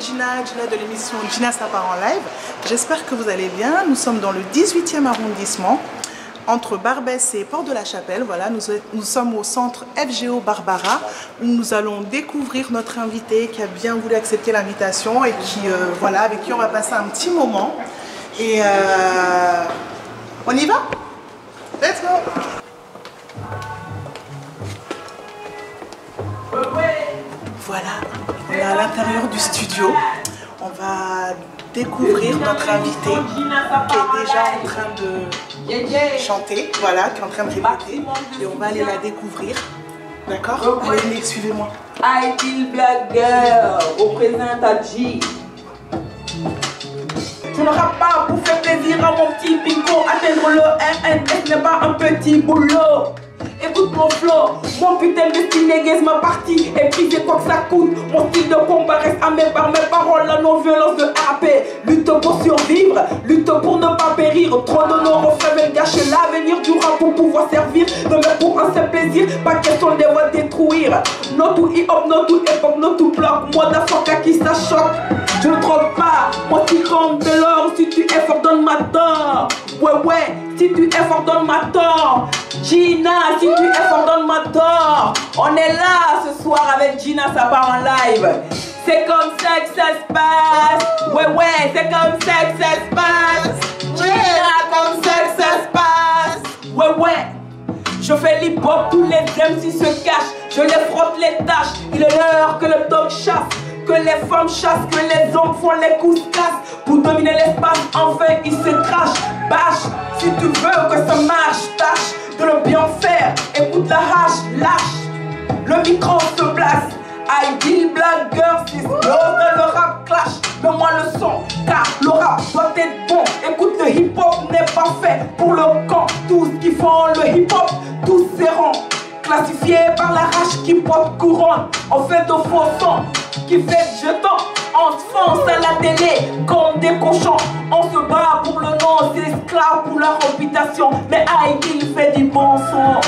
c'est Gina de l'émission Gina ça part en live. J'espère que vous allez bien. Nous sommes dans le 18e arrondissement, entre Barbès et Port-de-la-Chapelle. Voilà, nous sommes au centre FGO Barbara, où nous allons découvrir notre invité qui a bien voulu accepter l'invitation et qui, voilà, avec qui on va passer un petit moment. Et on y va? Let's go! Voilà, on est à l'intérieur du studio. On va découvrir notre invité qui est déjà en train de chanter, voilà, qui est en train de répéter. Et on va aller la découvrir. D'accord? Allez, suivez-moi. IT Black Girl représente Adji. Je ne rappe pas pour faire plaisir à mon petit Pico. Atteindre le RNS n'est pas un petit boulot. Écoute mon flow, mon putain de style négaise ma partie. Et puis c'est quoi que ça coûte. Mon style de combat reste amé par mes paroles. La non-violence de RAP. Lutte pour survivre, lutte pour ne pas périr. Trop de nos refrains veulent gâcher l'avenir du rap pour pouvoir servir de mes pour un seul plaisir. Pas question de les détruire. No to hip-hop, no to époque, no to bloc. Moi d'Africa qui ça choque. Je ne trompe pas, mon tyran de l'or. Si tu es fort, donne ma tort. Ouais, si tu es fort, donne ma tort. Gina, si tu es fort, donne ma tort. On est là ce soir avec Gina, ça part en live. C'est comme ça que ça se passe. Ouais, c'est comme ça que ça se passe. Gina, comme ça que ça se passe. Ouais. Je fais l'hip-hop, tous les MC se cachent. Je les frotte les tâches. Il est l'heure que le dog chasse, que les femmes chassent, que les hommes font les coups-casses. Pour dominer l'espace, enfin ils se crachent. Bâche, si tu veux que ça marche, tâche de le bien faire. Écoute la hache, lâche. Le micro se place. I deal black girl, c'est le rap clash. Mets-moi le son, car le rap doit être bon. Écoute, le hip-hop n'est pas fait pour le camp. Tous qui font le hip-hop, tous seront classifiés par la hache qui porte couronne. On fait de faux sons qui fait jetons. On se fonce à la télé comme des cochons. On se bat pour le nom, c'est esclave pour la réputation. Mais il fait du bon son.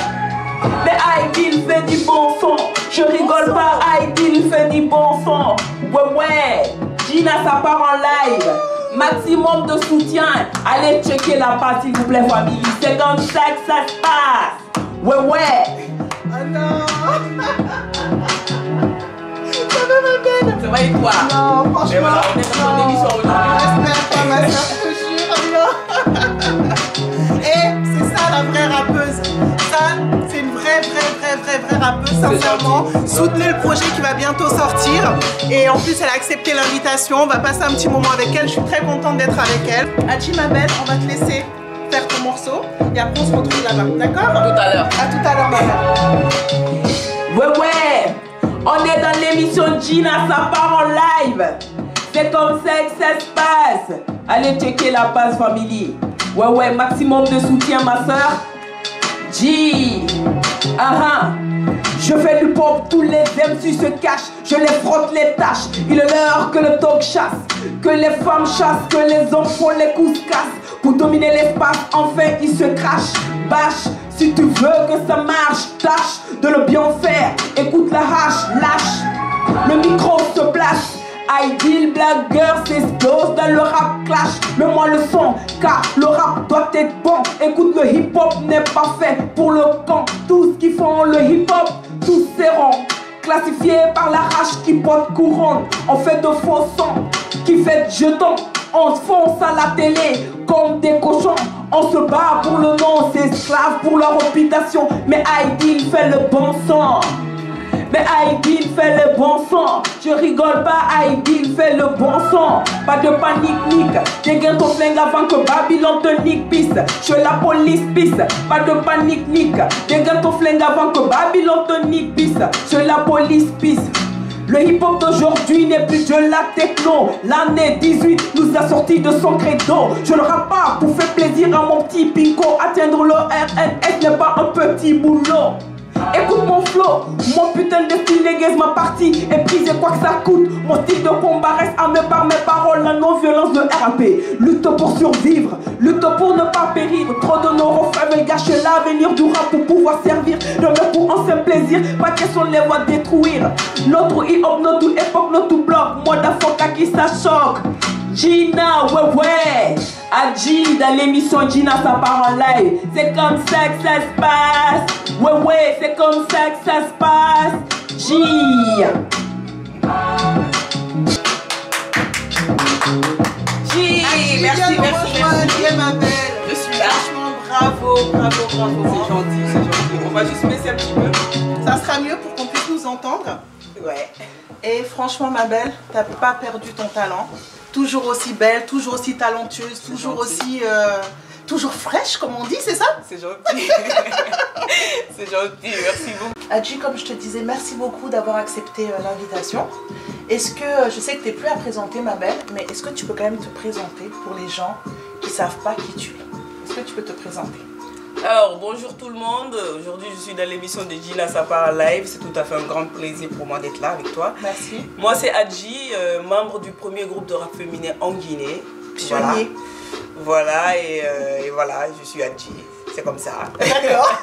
Mais il fait du bon son. Je rigole pas, il fait du bon son. Ouais, Gina ça part en live. Maximum de soutien. Allez checker la page s'il vous plaît famille. C'est comme ça que ça se passe. Ouais. Oh non. Ça va et toi? Non, franchement. Et voilà, on est dans une émission aujourd'hui. Respect à ma soeur, je te jure, non. Et c'est ça la vraie rappeuse. Ça, c'est une vraie rappeuse, sincèrement. Soutenez le projet qui va bientôt sortir. Et en plus, elle a accepté l'invitation. On va passer un petit moment avec elle. Je suis très contente d'être avec elle. Adji, ma belle, on va te laisser faire ton morceau. Et après, on se retrouve là-bas. D'accord? À tout à l'heure. À tout à l'heure, ma belle. Ouais. On est dans l'émission Gina, ça part en live. C'est comme ça que ça se passe. Allez checker la page family. Ouais, maximum de soutien ma soeur. G. Je fais du pop, tous les MC se cachent. Je les frotte les tâches. Il est l'heure que le dog chasse, que les femmes chassent, que les hommes font les coups-casses. Pour dominer l'espace, enfin ils se crachent. Bâche, si tu veux que ça marche, tâche de le bien faire. Écoute la hache, lâche. Le micro se place. I deal black girl, s'explose dans le rap clash. Mets-moi le son, car le rap doit être bon. Écoute, le hip-hop n'est pas fait pour le camp. Tous qui font le hip-hop, tous seront classifiés par la hache qui porte couronne. On fait de faux sons qui fait jetons. On se fonce à la télé comme des cochons. On se bat pour le nom, c'est esclave pour leur réputation. Mais il fait le bon son. Mais il fait le bon son. Je rigole pas, il fait le bon son. Pas de panique, nique. Dégaine ton flingue avant que Babylone te nique, pisse. Je la police, pisse. Pas de panique, nique. Dégaine ton flingue avant que Babylone te nique, pisse. Je la police, pisse. Le hip-hop d'aujourd'hui n'est plus de la techno. L'année 18 nous a sorti de son credo. Je ne rappe pas pour faire plaisir à mon petit Pico. Atteindre le RNS n'est pas un petit boulot. Écoute mon flow, mon putain de style négaise ma partie. Et puis c'est quoi que ça coûte. Mon style de combat reste amé par mes paroles. La non-violence de RAP. Lutte pour survivre, lutte pour ne pas périr. Trop d'honneur aux femmes, elles gâchent l'avenir du rap pour pouvoir servir de meufs pour un simple plaisir. Pas question de les voir détruire. Notre hip-hop, notre époque, notre bloc. Moi d'Afoka qui ça choque. Gina, ouais, Adji dans l'émission Gina ça part en live. C'est comme ça que ça se passe. Ouais, c'est comme ça que ça se passe. G. Merci ma belle. Je suis là. Franchement, bravo. C'est gentil. On va juste baisser un petit peu. Ça sera mieux pour qu'on puisse nous entendre. Ouais. Et franchement, ma belle, t'as pas perdu ton talent. Toujours aussi belle, toujours aussi talentueuse, toujours aussi... toujours fraîche, comme on dit, c'est ça? C'est gentil. C'est gentil, merci beaucoup. Adji, comme je te disais, merci beaucoup d'avoir accepté l'invitation. Est-ce que, je sais que tu n'es plus à présenter, ma belle, mais est-ce que tu peux quand même te présenter pour les gens qui ne savent pas qui tu es? Est-ce que tu peux te présenter? Alors, bonjour tout le monde. Aujourd'hui, je suis dans l'émission de Gina ça part live. C'est tout à fait un grand plaisir pour moi d'être là avec toi. Merci. Moi, c'est Adji, membre du premier groupe de rap féminin en Guinée. Pionnier. Voilà, et voilà, je suis Adji. C'est comme ça. D'accord.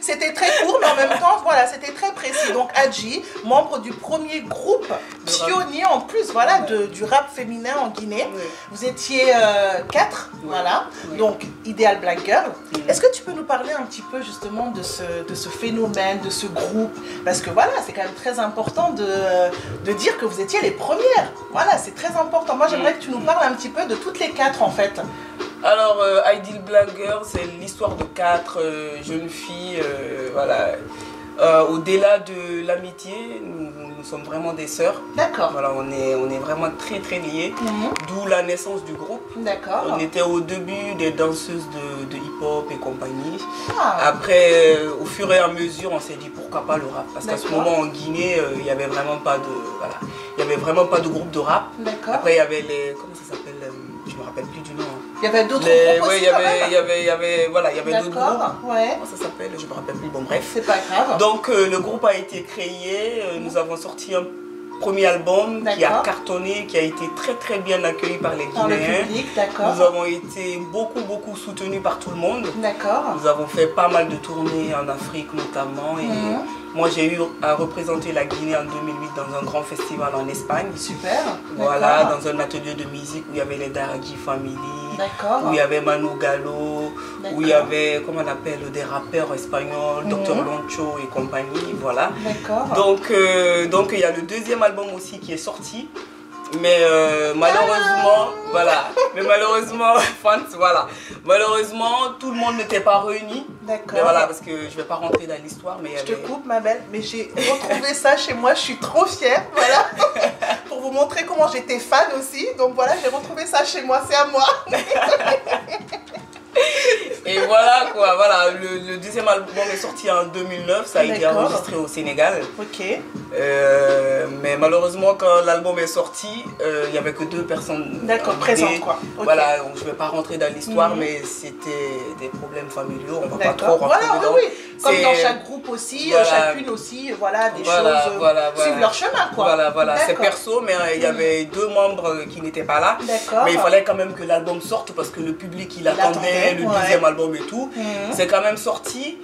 C'était très court, mais en même temps, voilà, c'était très précis. Donc, Adji, membre du premier groupe pionnier en plus, voilà, du rap féminin en Guinée. Oui. Vous étiez 4, oui. Voilà. Oui. Donc, Ideal Black Girl. Oui. Est-ce que tu peux nous parler un petit peu justement de ce phénomène, de ce groupe? Parce que voilà, c'est quand même très important de dire que vous étiez les premières. Voilà, c'est très important. Moi, j'aimerais que tu nous parles un petit peu de toutes les 4 en fait. Alors, Ideal Black Girl, c'est l'histoire de 4 jeunes filles, voilà. Au-delà de l'amitié, nous sommes vraiment des sœurs. D'accord. Voilà, on est vraiment très très liés, d'où la naissance du groupe. D'accord. On était au début des danseuses de hip-hop et compagnie. Ah. Après, au fur et à mesure, on s'est dit pourquoi pas le rap. Parce qu'à ce moment en Guinée, il n'y avait vraiment pas de, voilà, il y avait vraiment pas de groupe de rap. D'accord. Après, il y avait les, comment ça s'appelle, je me rappelle plus du nom. Il y avait d'autres groupes aussi, il y avait d'autres groupes. Ouais. Comment ça s'appelle? Je me rappelle plus. Bon, bref. C'est pas grave. Donc, le groupe a été créé. Nous avons sorti un premier album qui a cartonné, qui a été très très bien accueilli par les Guinéens. Le public, d'accord. Nous avons été beaucoup soutenus par tout le monde. D'accord. Nous avons fait pas mal de tournées en Afrique notamment. Et moi, j'ai eu à représenter la Guinée en 2008 dans un grand festival en Espagne. Super. Voilà, dans un atelier de musique où il y avait les Daragi Family. D'accord. Où il y avait Manu Galo, où il y avait, comment on appelle, des rappeurs espagnols, Dr Loncho et compagnie, voilà. D'accord. Donc il y a le deuxième album aussi qui est sorti. Mais malheureusement, voilà. Mais malheureusement, voilà. Malheureusement, tout le monde n'était pas réuni. D'accord. Mais voilà, parce que je ne vais pas rentrer dans l'histoire. Mais je te coupe, ma belle, mais j'ai retrouvé ça chez moi. Je suis trop fière, voilà. Pour vous montrer comment j'étais fan aussi. Donc voilà, j'ai retrouvé ça chez moi. C'est à moi. Et voilà quoi, voilà, le deuxième album est sorti en 2009, ça a été enregistré au Sénégal. Ok. Mais malheureusement quand l'album est sorti, il n'y avait que 2 personnes présentes quoi. Okay. Voilà, donc, je ne vais pas rentrer dans l'histoire, mais c'était des problèmes familiaux, on ne va pas trop rentrer dedans. Oui. Comme dans chaque groupe aussi, voilà. Chacune aussi, voilà, des choses suivent leur chemin quoi. Voilà, c'est perso, mais il y avait 2 membres qui n'étaient pas là. Mais il fallait quand même que l'album sorte parce que le public il attendait le deuxième album et tout. C'est quand même sorti.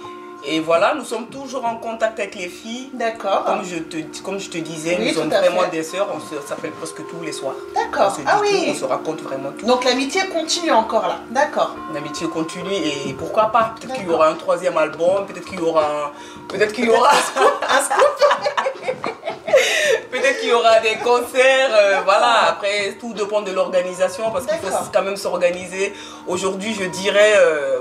Et voilà, nous sommes toujours en contact avec les filles. D'accord. Comme je te disais, nous sommes vraiment des sœurs. On s'appelle presque tous les soirs. D'accord. On se raconte vraiment tout. Donc l'amitié continue encore là. D'accord. L'amitié continue et pourquoi pas? Peut-être qu'il y aura un 3e album, peut-être qu'il y aura un scoop. Peut-être qu'il y aura des concerts, voilà. Après, tout dépend de l'organisation parce qu'il faut quand même s'organiser. Aujourd'hui, je dirais,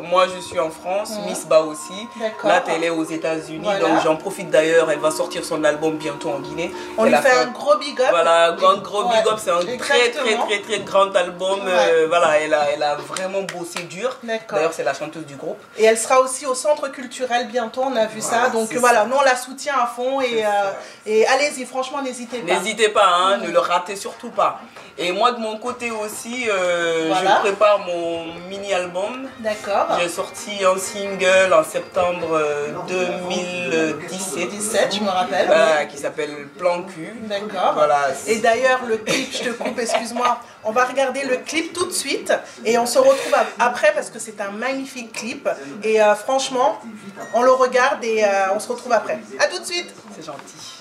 moi je suis en France, Miss Ba aussi. Là, elle est aux États-Unis, donc j'en profite d'ailleurs. Elle va sortir son album bientôt en Guinée. On lui fait un gros big up. Voilà, un gros big up. C'est un très grand album. Voilà, elle a vraiment bossé dur. D'ailleurs, c'est la chanteuse du groupe. Et elle sera aussi au centre culturel bientôt. On a vu ça. Donc voilà, nous on la soutient à fond et allez-y. franchement, n'hésitez pas. N'hésitez pas, hein, ne le ratez surtout pas. Et moi, de mon côté aussi, je prépare mon mini-album. D'accord. J'ai sorti un single en septembre 2017, je me rappelle. Qui s'appelle Plan Cul. D'accord. Voilà. Et d'ailleurs, le clip, je te coupe, excuse-moi, on va regarder le clip tout de suite et on se retrouve après parce que c'est un magnifique clip. Et franchement, on le regarde et on se retrouve après. À tout de suite. C'est gentil.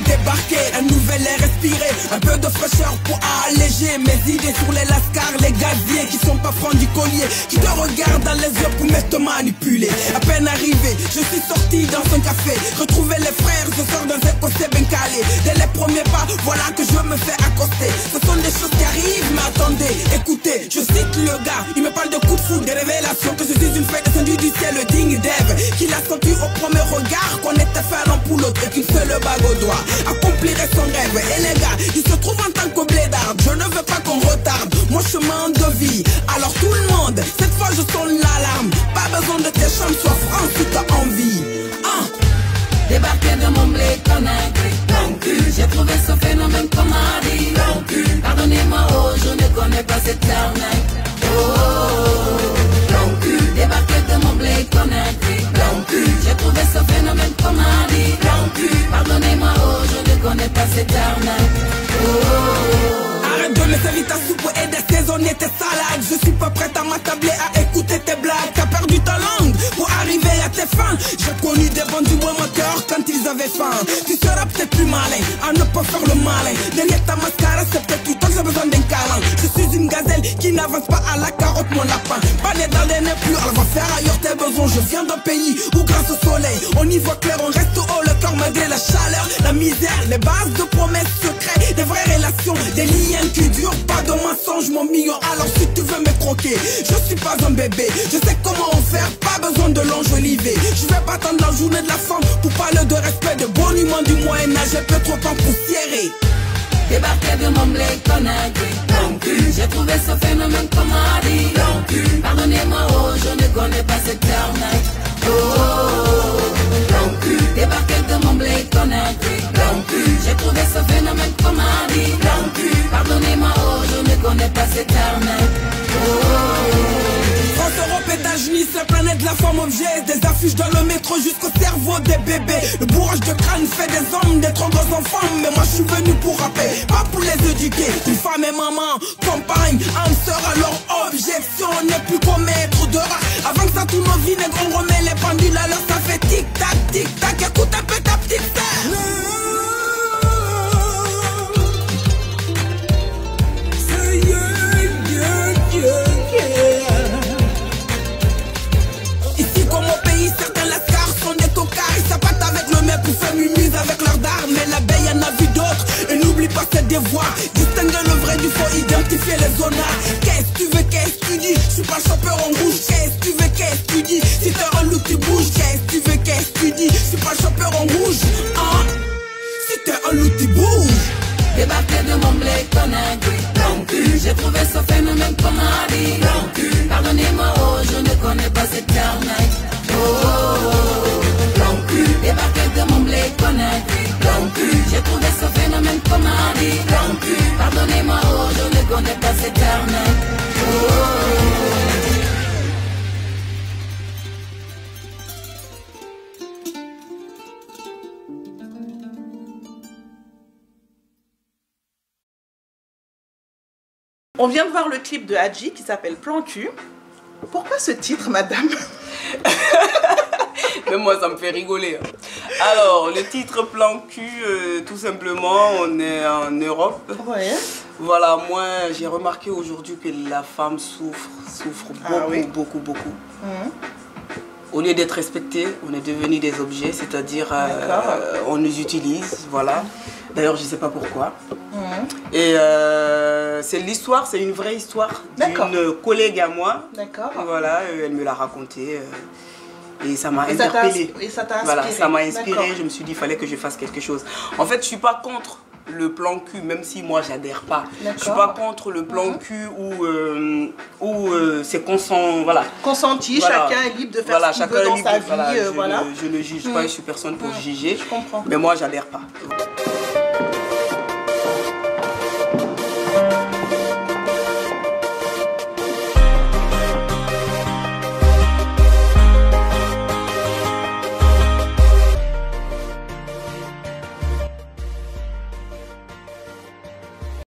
Débarquer, un nouvel air respiré, un peu de fraîcheur pour alléger mes idées sur les lascars, les gaziers qui sont pas francs du collier, qui te regardent dans les yeux pour me te manipuler. À peine arrivé, je suis sorti dans un café, retrouver les frères, je sors dans un posté bien calé. Dès les premiers pas, voilà que je me fais accoster. Ce sont des choses qui arrivent, mais attendez, écoutez, je cite le gars, il me parle de coups de foudre, des révélations, que je suis une fête descendue du ciel digne d'Ève, qu'il a senti au premier regard qu'on était fait l'un pour l'autre et qu'une seule bague au doigt accomplirait son rêve. Et les gars, ils se trouvent en tant que blédard. Je ne veux pas qu'on retarde mon chemin de vie. Alors tout le monde, cette fois je sonne l'alarme. Pas besoin de tes chambres, sois franc si t'as envie. Débarquer de mon blé conakry, plan cul. J'ai trouvé ce phénomène comme a dit, plan cul. Pardonnez-moi, oh, je ne connais pas cette arnaque. Plan cul. Débarquer de mon blé conakry, plan cul. J'ai trouvé ce phénomène comme a dit, plan cul. Pardonnez-moi, oh, je ne connais pas cette arnaque. Arrête de me servir ta soupe et d'assaisonner tes salades. Je suis pas prête à m'attabler à écouter tes blagues. T'as perdu ta langue pour arriver à tes fins. J'ai connu des bandits moins moteurs quand ils avaient faim. Tu seras peut-être plus malin à ne pas faire le malin. Derrière ta mascara, c'est peut-être tout temps que j'ai besoin d'un câlin. Je suis une gazelle qui n'avance pas à la carotte, mon lapin. Pas né dans les nez plus, elle va faire ailleurs tes besoins. Je viens d'un pays où grâce au soleil, on y voit clair, on reste haut le cœur malgré la chaleur, la misère, les bases de promesses secrètes, des vraies relations, des liens qui durent, pas de mensonges, mon million. Alors si tu veux me croquer, je suis pas un bébé, je sais comment en faire, pas besoin de l'enjoliver. Je vais pas attendre la journée de la femme pour parler de respect, de boniment du Moyen-Âge, j'ai peu trop empoussiéré. Débarquer de mon blé conakry, plan cul. J'ai trouvé ce phénomène comme a dit, plan cul. Pardonnez-moi, oh, je ne connais pas cette arnaque. Plan cul. Débarquer de mon blé conakry, plan cul. J'ai trouvé ce phénomène comme a dit, plan cul. Pardonnez-moi, oh, je ne connais pas cette arnaque. France, Europe, États-Unis, c'est la planète de la femme objet. Des affiches dans le métro jusqu'au cerveau des bébés. Le bourrage de crâne fait des hommes, des trop gros enfants. Mais moi je suis venu pour rapper, pas pour les éduquer. Une femme et maman, compagne, âme sœur. Alors objection n'est plus qu'au maître de rare. Avant que ça tourne au vinaigre, on remet les pendules. Alors ça fait tic-tac, tic-tac. Écoute un peu ta petite sœur. Ici comme au pays, certains lascars sont des tocards. Ils s'abattent avec le mec pour faire mumuse avec leurs dards. Mais l'abeille en a vu d'autres. Et n'oublie pas ses devoirs. Distinguer le vrai du faux, identifier les zonards. Qu'est-ce que tu veux, qu'est-ce que tu dis? Je suis pas chopper en rouge. Qu'est-ce que tu veux, qu'est-ce que tu dis? Si t'es un loup, tu bouges. Qu'est-ce que tu veux, qu'est-ce que tu dis? Je suis pas chopper en rouge. Hein? Si t'es un loup, tu bouges. Débarquer de mon blé conakry, plan cul. J'ai trouvé ce phénomène comme a dit, plan cul. Pardonnez-moi, oh, je ne connais pas cette arnaque. Plan cul. Débarquer de mon blé conakry, plan cul. J'ai trouvé ce phénomène comme a dit, plan cul. Pardonnez-moi, oh, je ne connais pas cette arnaque. On vient de voir le clip de Hadji qui s'appelle Plan Cul. Pourquoi ce titre, madame? Mais moi, ça me fait rigoler. Alors, le titre Plan Cul, tout simplement, on est en Europe. Ouais. Voilà, moi, j'ai remarqué aujourd'hui que la femme souffre beaucoup. Au lieu d'être respectée, on est devenu des objets, c'est-à-dire on nous utilise, voilà. D'ailleurs, je ne sais pas pourquoi. Et c'est l'histoire, c'est une vraie histoire d'une collègue à moi. D'accord. Voilà, elle me l'a raconté. Et ça m'a interpellée. Et ça t'a inspiré. Voilà, ça m'a inspiré. Je me suis dit, il fallait que je fasse quelque chose. En fait, je ne suis pas contre le plan cul, même si moi j'adhère pas. Je suis pas contre le plan cul où c'est consent, voilà. Consenti, chacun est libre de faire ce qu'il veut dans sa vie. Je ne juge pas, je suis personne pour juger. Je comprends. Mais moi j'adhère pas.